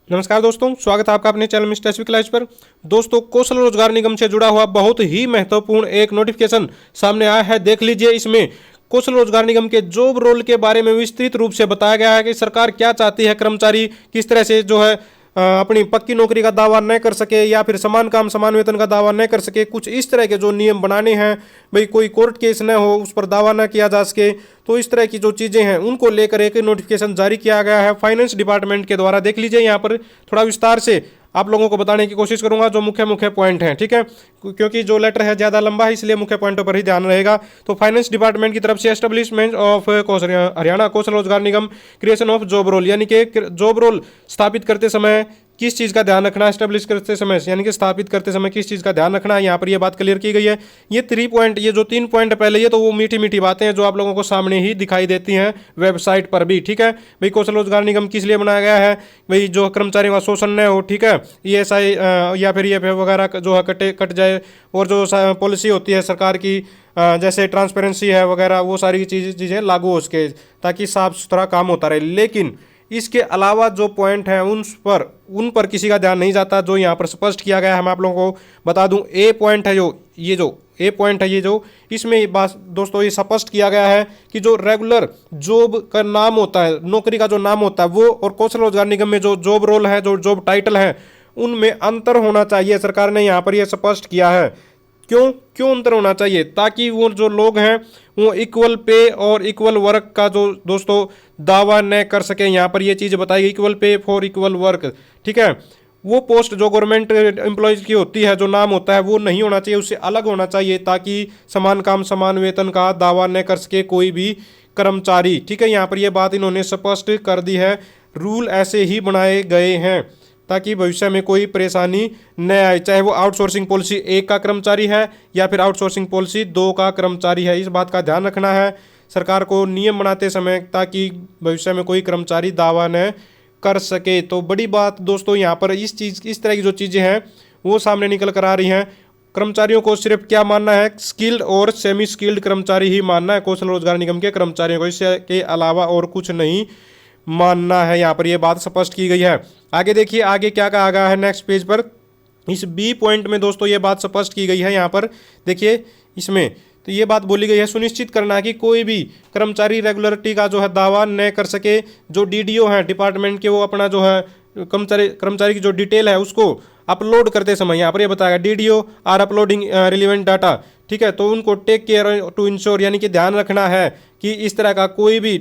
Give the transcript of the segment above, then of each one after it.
नमस्कार दोस्तों, स्वागत है आपका अपने चैनल मिस्टर एसवी क्लास पर। दोस्तों, कौशल रोजगार निगम से जुड़ा हुआ बहुत ही महत्वपूर्ण एक नोटिफिकेशन सामने आया है। देख लीजिए, इसमें कौशल रोजगार निगम के जॉब रोल के बारे में विस्तृत रूप से बताया गया है कि सरकार क्या चाहती है, कर्मचारी किस तरह से जो है अपनी पक्की नौकरी का दावा न कर सके या फिर समान काम समान वेतन का दावा न कर सके। कुछ इस तरह के जो नियम बनाने हैं, भाई कोई कोर्ट केस न हो, उस पर दावा न किया जा सके, तो इस तरह की जो चीज़ें हैं उनको लेकर एक नोटिफिकेशन जारी किया गया है फाइनेंस डिपार्टमेंट के द्वारा। देख लीजिए, यहाँ पर थोड़ा विस्तार से आप लोगों को बताने की कोशिश करूंगा जो मुख्य मुख्य पॉइंट हैं, ठीक है, क्योंकि जो लेटर है ज़्यादा लंबा है, इसलिए मुख्य पॉइंटों पर ही ध्यान रहेगा। तो फाइनेंस डिपार्टमेंट की तरफ से एस्टेब्लिशमेंट ऑफ हरियाणा कौशल रोजगार निगम, क्रिएशन ऑफ जॉब रोल, यानी कि जॉब रोल स्थापित करते समय किस चीज़ का ध्यान रखना है, एस्टेब्लिश करते समय यानी कि स्थापित करते समय किस चीज़ का ध्यान रखना है, यहाँ पर ये बात क्लियर की गई है। ये 3 पॉइंट, ये जो 3 पॉइंट पहले, ये तो वो मीठी मीठी बातें हैं जो आप लोगों को सामने ही दिखाई देती हैं वेबसाइट पर भी, ठीक है। भाई कौशल रोजगार निगम किस लिए बनाया गया है, भाई जो कर्मचारियों का शोषण न हो, ठीक है, ESI या फिर EFF वगैरह जो है कट जाए, और जो पॉलिसी होती है सरकार की जैसे ट्रांसपेरेंसी है वगैरह, वो सारी चीज़ें लागू हो सके ताकि साफ सुथरा काम होता रहे। लेकिन इसके अलावा जो पॉइंट हैं उन पर किसी का ध्यान नहीं जाता, जो यहाँ पर स्पष्ट किया गया है। मैं आप लोगों को बता दूं, ए पॉइंट है जो ए पॉइंट है, ये जो इसमें ये बात दोस्तों ये स्पष्ट किया गया है कि जो रेगुलर जॉब का नाम होता है, नौकरी का जो नाम होता है वो, और कौशल रोजगार निगम में जो जॉब रोल है, जो जॉब टाइटल है, उनमें अंतर होना चाहिए। सरकार ने यहाँ पर यह स्पष्ट किया है। क्यों अंतर होना चाहिए, ताकि वो जो लोग हैं वो इक्वल पे और इक्वल वर्क का जो दोस्तों दावा न कर सके। यहाँ पर ये चीज़ बताई, equal pay for equal work, ठीक है। वो पोस्ट जो गवर्नमेंट एम्प्लॉयज़ की होती है, जो नाम होता है, वो नहीं होना चाहिए, उससे अलग होना चाहिए, ताकि समान काम समान वेतन का दावा न कर सके कोई भी कर्मचारी, ठीक है। यहाँ पर ये बात इन्होंने स्पष्ट कर दी है। रूल ऐसे ही बनाए गए हैं ताकि भविष्य में कोई परेशानी न आए, चाहे वो आउटसोर्सिंग पॉलिसी 1 का कर्मचारी है या फिर आउटसोर्सिंग पॉलिसी 2 का कर्मचारी है। इस बात का ध्यान रखना है सरकार को नियम बनाते समय, ताकि भविष्य में कोई कर्मचारी दावा न कर सके। तो बड़ी बात दोस्तों यहाँ पर इस तरह की जो चीज़ें हैं वो सामने निकल कर आ रही हैं। कर्मचारियों को सिर्फ क्या मानना है, स्किल्ड और सेमी स्किल्ड कर्मचारी ही मानना है कौशल रोजगार निगम के कर्मचारियों को, इसके अलावा और कुछ नहीं मानना है। यहाँ पर यह बात स्पष्ट की गई है। आगे देखिए, आगे क्या कहा गया है नेक्स्ट पेज पर। इस बी पॉइंट में दोस्तों ये बात स्पष्ट की गई है। यहाँ पर देखिए, इसमें तो ये बात बोली गई है, सुनिश्चित करना है कि कोई भी कर्मचारी रेगुलरिटी का जो है दावा न कर सके। जो DDO है डिपार्टमेंट के, वो अपना जो है कर्मचारी की जो डिटेल है उसको अपलोड करते समय, यहाँ पर ये बताया DDO are uploading relevant data, ठीक है। तो उनको टेक केयर टू इंश्योर, यानी कि ध्यान रखना है कि इस तरह का कोई भी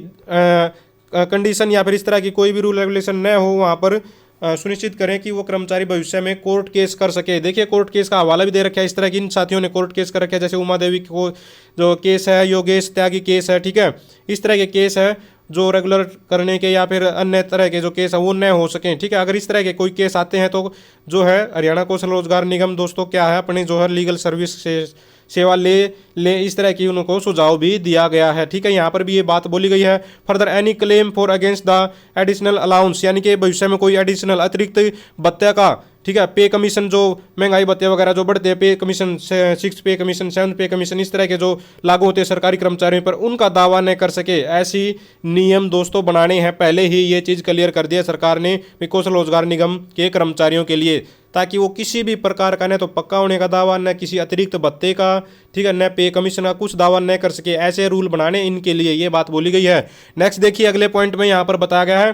कंडीशन या फिर इस तरह की कोई भी रूल रेगुलेशन न हो, वहाँ पर सुनिश्चित करें कि वो कर्मचारी भविष्य में कोर्ट केस कर सके। देखिए, कोर्ट केस का हवाला भी दे रखा है। इस तरह की इन साथियों ने कोर्ट केस कर रखा है, जैसे उमा देवी को जो केस है, योगेश त्यागी केस है, ठीक है। इस तरह के केस है जो रेगुलर करने के या फिर अन्य तरह के जो केस है वो न हो सकें, ठीक है। अगर इस तरह के कोई केस आते हैं तो जो है हरियाणा कौशल रोजगार निगम दोस्तों क्या है, अपनी जो है लीगल सर्विस से सेवा ले इस तरह की उनको सुझाव भी दिया गया है, ठीक है। यहाँ पर भी ये बात बोली गई है। Further any claim for against the additional allowance, यानी कि भविष्य में कोई एडिशनल अतिरिक्त भत्ते का, ठीक है, पे कमीशन, जो महंगाई भत्ते वगैरह जो बढ़ते हैं, पे कमीशन, 6 पे कमीशन, 7 पे कमीशन, इस तरह के जो लागू होते हैं सरकारी कर्मचारियों पर, उनका दावा न कर सके, ऐसी नियम दोस्तों बनाने हैं। पहले ही ये चीज़ क्लियर कर दिया सरकार ने कौशल रोजगार निगम के कर्मचारियों के लिए, ताकि वो किसी भी प्रकार का न तो पक्का होने का दावा, न किसी अतिरिक्त भत्ते का, ठीक है, न पे कमीशन का कुछ दावा न कर सके। ऐसे रूल बनाने इनके लिए, ये बात बोली गई है। नेक्स्ट देखिए, अगले पॉइंट में यहाँ पर बताया गया है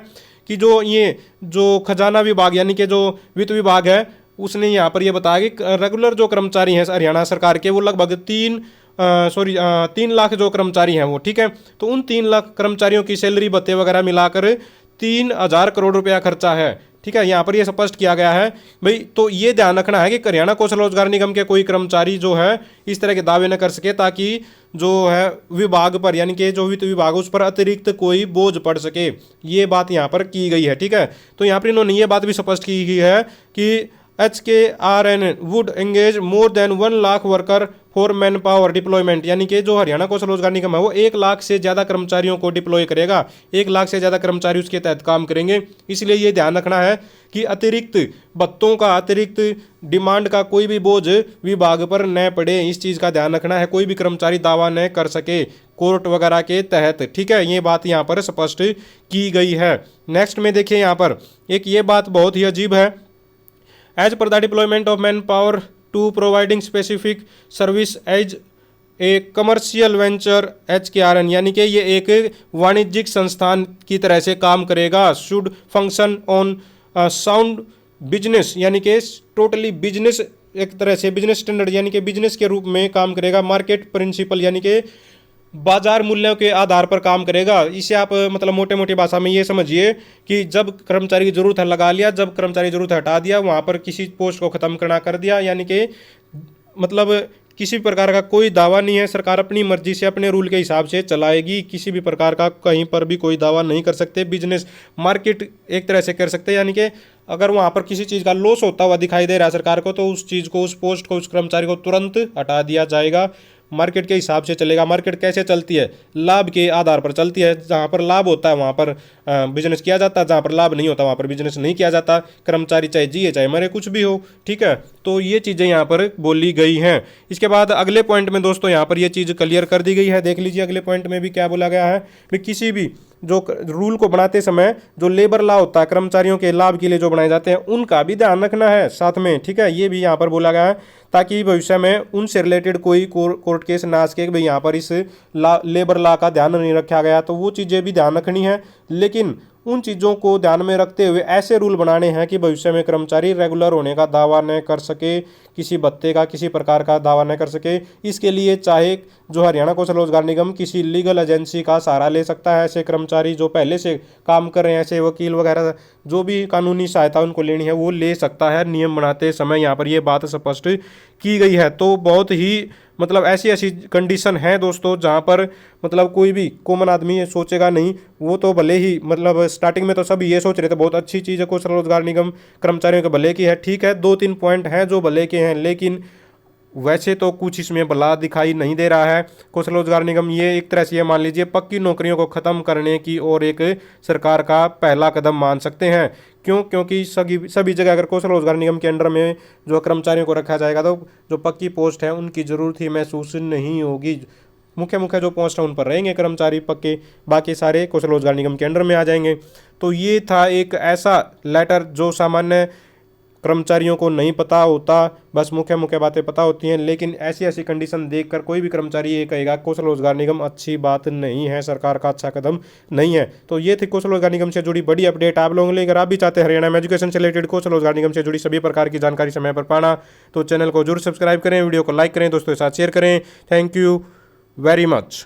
कि जो खजाना विभाग यानी कि जो वित्त विभाग है, उसने यहाँ पर ये बताया कि रेगुलर जो कर्मचारी हैं हरियाणा सरकार के, वो लगभग 3 लाख जो कर्मचारी हैं वो, ठीक है। तो उन 3 लाख कर्मचारियों की सैलरी भत्ते वगैरह मिलाकर 3,000 करोड़ रुपया खर्चा है, ठीक है। यहाँ पर ये स्पष्ट किया गया है भाई। तो ये ध्यान रखना है कि हरियाणा कौशल रोजगार निगम के कोई कर्मचारी जो है इस तरह के दावे न कर सके, ताकि जो है विभाग पर, यानी कि जो वित्त विभाग, उस पर अतिरिक्त कोई बोझ पड़ सके। ये बात यहाँ पर की गई है, ठीक है। तो यहाँ पर इन्होंने ये बात भी स्पष्ट की गई है कि HKRN would engage more than 1 lakh worker for man power deployment, यानी कि जो हरियाणा कौशल रोजगार निगम है वो 1 लाख से ज़्यादा कर्मचारियों को डिप्लॉय करेगा, 1 लाख से ज़्यादा कर्मचारी उसके तहत काम करेंगे। इसलिए ये ध्यान रखना है कि अतिरिक्त भत्तों का, अतिरिक्त डिमांड का कोई भी बोझ विभाग पर न पड़े। इस चीज़ का ध्यान रखना है, कोई भी कर्मचारी दावा न कर सके कोर्ट वगैरह के तहत। ठीक है, ये बात यहाँ पर स्पष्ट की गई है। नेक्स्ट में देखिए यहाँ पर एक ये बात बहुत ही अजीब है। As per the deployment of manpower to providing specific service as a commercial venture HKRN, यानी कि ये एक वाणिज्यिक संस्थान की तरह से काम करेगा। Should function on sound business, यानी कि टोटली बिजनेस, एक तरह से बिजनेस स्टैंडर्ड यानी कि बिजनेस के रूप में काम करेगा। मार्केट प्रिंसिपल यानी कि बाजार मूल्यों के आधार पर काम करेगा। इसे आप मतलब मोटे मोटी भाषा में ये समझिए कि जब कर्मचारी की जरूरत है लगा लिया, जब कर्मचारी की जरूरत है हटा दिया, वहाँ पर किसी पोस्ट को ख़त्म करना कर दिया। यानी कि मतलब किसी प्रकार का कोई दावा नहीं है, सरकार अपनी मर्जी से अपने रूल के हिसाब से चलाएगी। किसी भी प्रकार का कहीं पर भी कोई दावा नहीं कर सकते। बिजनेस मार्केट एक तरह से कर सकते हैं, यानी कि अगर वहाँ पर किसी चीज़ का लॉस होता हुआ दिखाई दे रहा है सरकार को, तो उस चीज़ को, उस पोस्ट को, उस कर्मचारी को तुरंत हटा दिया जाएगा। मार्केट के हिसाब से चलेगा। मार्केट कैसे चलती है? लाभ के आधार पर चलती है। जहाँ पर लाभ होता है वहाँ पर बिजनेस किया जाता है, जहाँ पर लाभ नहीं होता वहाँ पर बिजनेस नहीं किया जाता। कर्मचारी चाहे जिए चाहे मरे, कुछ भी हो। ठीक है, तो ये चीज़ें यहाँ पर बोली गई हैं। इसके बाद अगले पॉइंट में दोस्तों यहाँ पर ये चीज़ क्लियर कर दी गई है। देख लीजिए अगले पॉइंट में भी क्या बोला गया है कि किसी भी जो रूल को बनाते समय जो लेबर लॉ होता है, कर्मचारियों के लाभ के लिए जो बनाए जाते हैं, उनका भी ध्यान रखना है साथ में। ठीक है, ये भी यहाँ पर बोला गया है ताकि भविष्य में उनसे रिलेटेड कोई कोर्ट केस ना आ सके। भाई यहाँ पर इस लेबर लॉ का ध्यान नहीं रखा गया, तो वो चीज़ें भी ध्यान रखनी है। लेकिन उन चीज़ों को ध्यान में रखते हुए ऐसे रूल बनाने हैं कि भविष्य में कर्मचारी रेगुलर होने का दावा न कर सके, किसी भत्ते का, किसी प्रकार का दावा न कर सके। इसके लिए चाहे जो हरियाणा कौशल रोजगार निगम किसी लीगल एजेंसी का सहारा ले सकता है। ऐसे कर्मचारी जो पहले से काम कर रहे हैं, ऐसे वकील वगैरह जो भी कानूनी सहायता उनको लेनी है वो ले सकता है। नियम बनाते समय यहाँ पर ये बात स्पष्ट की गई है। तो बहुत ही मतलब ऐसी ऐसी कंडीशन है दोस्तों जहाँ पर मतलब कोई भी कॉमन आदमी ये सोचेगा नहीं। वो तो भले ही मतलब स्टार्टिंग में तो सब ये सोच रहे थे बहुत अच्छी चीज़ है कौशल रोजगार निगम कर्मचारियों के भले की है। ठीक है, 2-3 पॉइंट हैं जो भले के हैं, लेकिन वैसे तो कुछ इसमें भला दिखाई नहीं दे रहा है। कौशल रोजगार निगम ये एक तरह से ये मान लीजिए पक्की नौकरियों को ख़त्म करने की और एक सरकार का पहला कदम मान सकते हैं। क्यों? क्योंकि सभी जगह अगर कौशल रोजगार निगम के अंडर में जो कर्मचारियों को रखा जाएगा तो जो पक्की पोस्ट है उनकी ज़रूरत ही महसूस नहीं होगी। मुख्य मुख्य जो पोस्ट है उन पर रहेंगे कर्मचारी पक्के, बाकी सारे कौशल रोजगार निगम के अंडर में आ जाएंगे। तो ये था एक ऐसा लेटर जो सामान्य कर्मचारियों को नहीं पता होता, बस मुख्य मुख्य बातें पता होती हैं। लेकिन ऐसी ऐसी कंडीशन देखकर कोई भी कर्मचारी ये कहेगा कौशल रोजगार निगम अच्छी बात नहीं है, सरकार का अच्छा कदम नहीं है। तो ये थी कौशल रोजगार निगम से जुड़ी बड़ी अपडेट आप लोगों के लिए। अगर आप भी चाहते हैं हरियाणा में एजुकेशन से रिलेटेड कौशल रोजगार निगम से जुड़ी सभी प्रकार की जानकारी समय पर पाना, तो चैनल को जरूर सब्सक्राइब करें, वीडियो को लाइक करें, दोस्तों के साथ शेयर करें। Thank you very much.